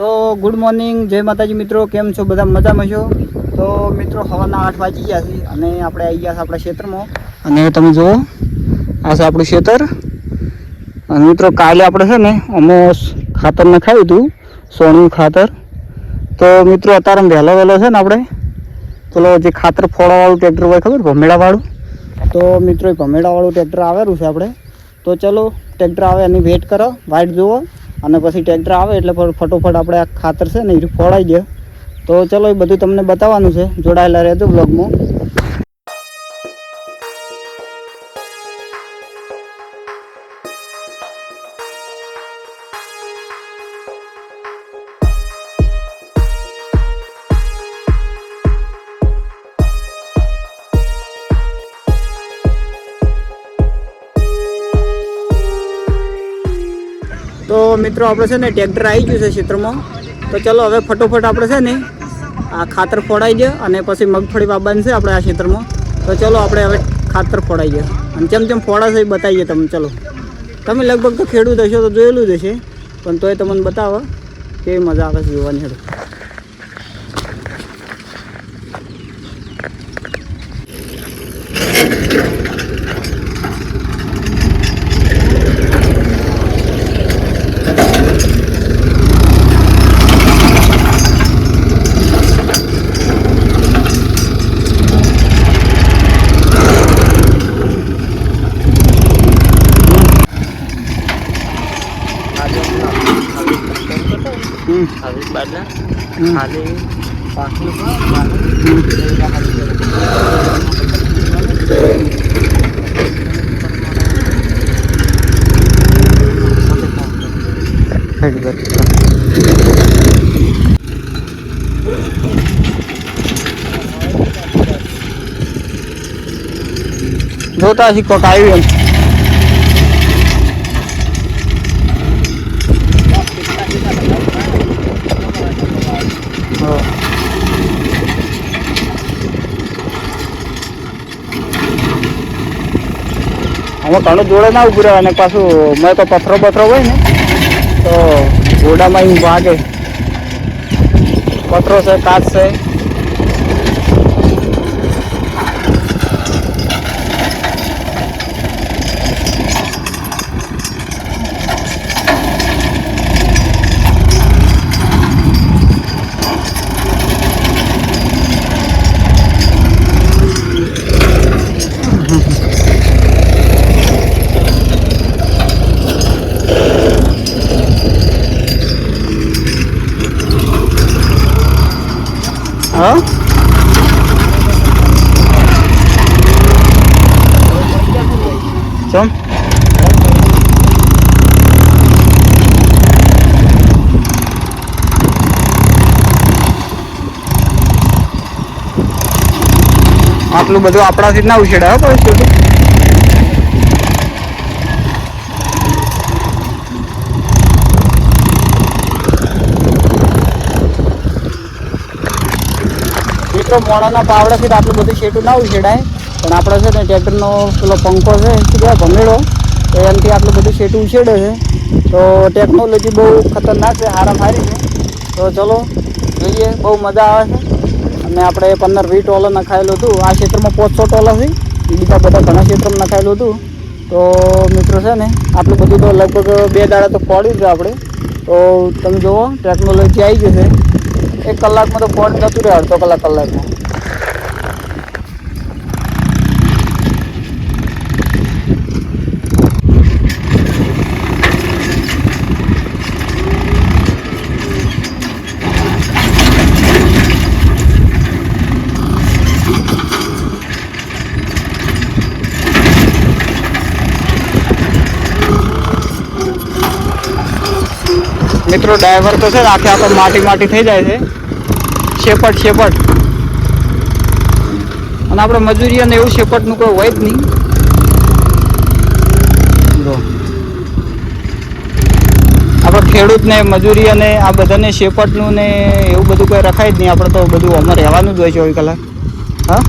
તો good morning, જય માતાજી મિત્રો. કેમ છો બધા? મજામાં છો? તો મિત્રો સવારના 8 વાગી ગયા છે અને આપણે આવી ગયા છે આપણા ક્ષેત્રમાં. અને તમે જુઓ, આ છે આપણું ખેતર. અને મિત્રો કાલે આપણે છે ને અમે ખાતર નખાવ્યું હતું, સોણિયું ખાતર. તો મિત્રો અત્યારે વહેલો છે ને આપણે પેલો જે ખાતર ફોડાવાળું ટ્રેક્ટર હોય, ખબર ભમેડાવાળું. તો મિત્રો એ ભમેડાવાળું ટ્રેક્ટર આવેલું છે આપણે. તો ચલો ટ્રેક્ટર આવે એની વેઇટ કરો, વાઇટ જુઓ, અને પછી ટ્રેક્ટર આવે એટલે ફટોફટ આપણે આ ખાતર છે ને એ ફોડાઈ દે. તો ચલો એ બધું તમને બતાવવાનું છે, જોડાયેલા રહેજો બ્લોગમાં. તો મિત્રો આપણે છે ને ટ્રેક્ટર આવી ગયું છે ક્ષેત્રમાં. તો ચલો હવે ફટોફટ આપણે છે ને આ ખાતર ફોડાઈ દે અને પછી મગફળી વાવવાની છે આપણે આ ક્ષેત્રમાં. તો ચલો આપણે હવે ખાતર ફોડાઈ દે અને જેમ ફોડાશે એ બતાવીએ તમને. ચલો, તમે લગભગ તો ખેડૂત હશો તો જોયેલું જ હશે, પણ તોય તમને બતાવો કેવી મજા આવે છે જોવાની. હેડો habis badan hari pakai જોતા શીખો આવ્યું એમ. આમાં ઘણું જોડે ના ઉભું રહે, અને પાછું મેં તો પથરો હોય ને તો ઘોડામાં અહીં ભાગે. પથરો છે, કાચ છે. હા, ચમ આટલું બધું આપણાથી જ ના ઉછેડાય પણ મિત્રો મોડાના પાવડાથી આટલું બધું શેટું ના ઉછેડાય, પણ આપણે છે ને ટ્રેક્ટરનો પેલો પંખો છે શું કહેવાય ભમેડો, તો એનાથી આટલું બધું શેટું ઉછેડે છે. તો ટેકનોલોજી બહુ ખતરનાક છે, સારી છે. તો ચલો જોઈએ, બહુ મજા આવે છે. અને આપણે 15-20 ટોલર નખાયેલું હતું. આ ક્ષેત્રમાં 500 ટોલર છે, બીજા બધા ઘણા ક્ષેત્રમાં નખાયેલું હતું. તો મિત્રો છે ને આટલું બધું તો લગભગ 2 દાડા તો ફોડ્યું છે આપણે. તો તમે જુઓ ટેકનોલોજી આવી ગઈ છે. 1 કલાકમાં તો ફોડ નતું રહે, અડધો કલાકમાં. મિત્રો ડ્રાઈવર તો છે આખે આખો માટી થઈ જાય છે, શેપટ. અને આપણે મજૂરી અને એવું શેપટનું કોઈ હોય જ નહીં. જો આપણે ખેડૂતને મજૂરી અને આ બધાને શેપટનું ને એવું બધું કોઈ રખાય જ નહીં. આપણે તો બધું અમારે રહેવાનું જ હોય 24 કલાક. હા,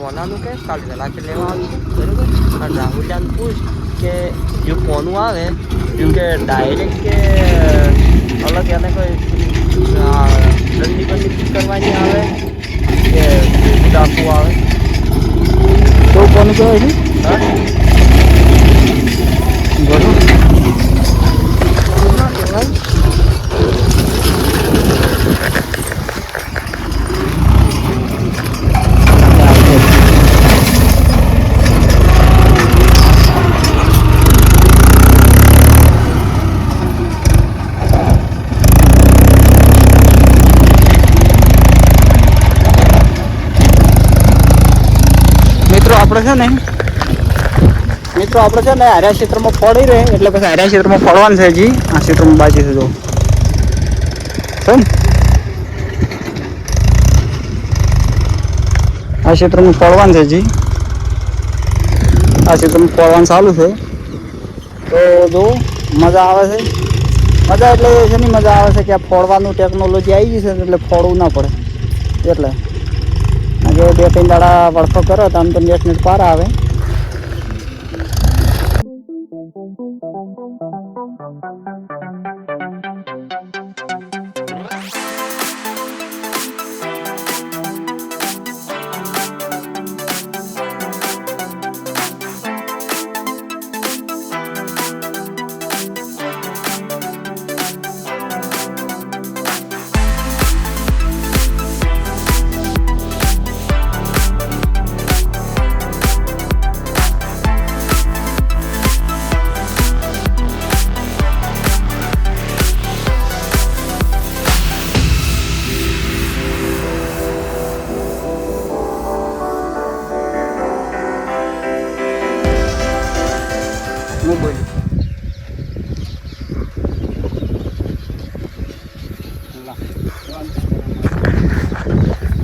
પોનાનું કે કાલ વહેલા કે લેવા આવી બરોબર. અને રાહુલજાને પૂછ કે જો પોનું આવે જો કે ડાયરેક્ટ કે અલગ એને કોઈ દંડી બંડી કરવાની આવે કે રાખવું આવે તો કોનું કહેવાય છે હા બરોબર. ના કહેવાય. આપણે છે ને મિત્રો આપણે છે ને આર્યા ક્ષેત્રમાં ફળી રહે એટલે પછી આર્યા ક્ષેત્રમાં ફળવાનું છે હજી આ ક્ષેત્રમાં બાજી છે જો છે ને આ ક્ષેત્રમાં ફળવાનું છે હજી આ ક્ષેત્રમાં ફળવાનું ચાલુ છે તો જો મજા આવે છે મજા એટલે શેની મજા આવે છે કે આ ફોડવાનું ટેકનોલોજી આવી ગઈ છે એટલે ફોડવું ના પડે એટલે જો 2-3 દાડા વળખો કરો તો આમ તો નેટ પાર આવે.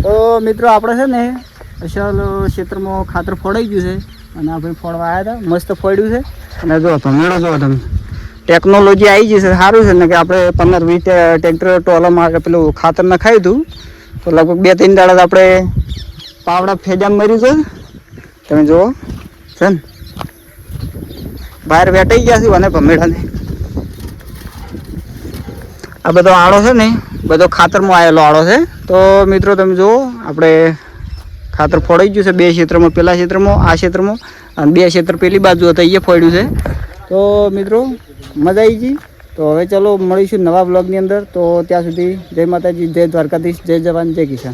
તો મિત્રો આપણે છે ને અસલ ક્ષેત્રમાં ખાતર ફોડાઈ ગયું છે અને આપણે ફોડવા આવ્યા હતા મસ્ત ફોડ્યું છે અને જો ભમેડો જો તમે ટેકનોલોજી આવી ગઈ છે સારું છે ને કે આપણે 15-20 ટ્રેક્ટર ટોલામાં પેલું ખાતર નખાયું હતું તો લગભગ 2-3 દાડા આપણે પાવડા ફેજામાં મર્યું છે તમે જુઓ છે ને બહાર વેટાઈ ગયા છે અને ભમેડાને આ બધો આળો છે ને બધો ખાતરમાં આવેલો આળો છે તો મિત્રો તમે જુઓ આપણે ખાતર ફોડાઈ ગયું છે 2 ક્ષેત્રમાં પેલા ક્ષેત્રમાં આ ક્ષેત્રમાં અને 2 ક્ષેત્ર પેલી બાજુ હતા એ ફોડ્યું છે તો મિત્રો મજા આવી ગઈ તો હવે ચલો મળીશું નવા બ્લોગની અંદર તો ત્યાં સુધી જય માતાજી જય દ્વારકાધીશ જય જવાન જય કિસાન.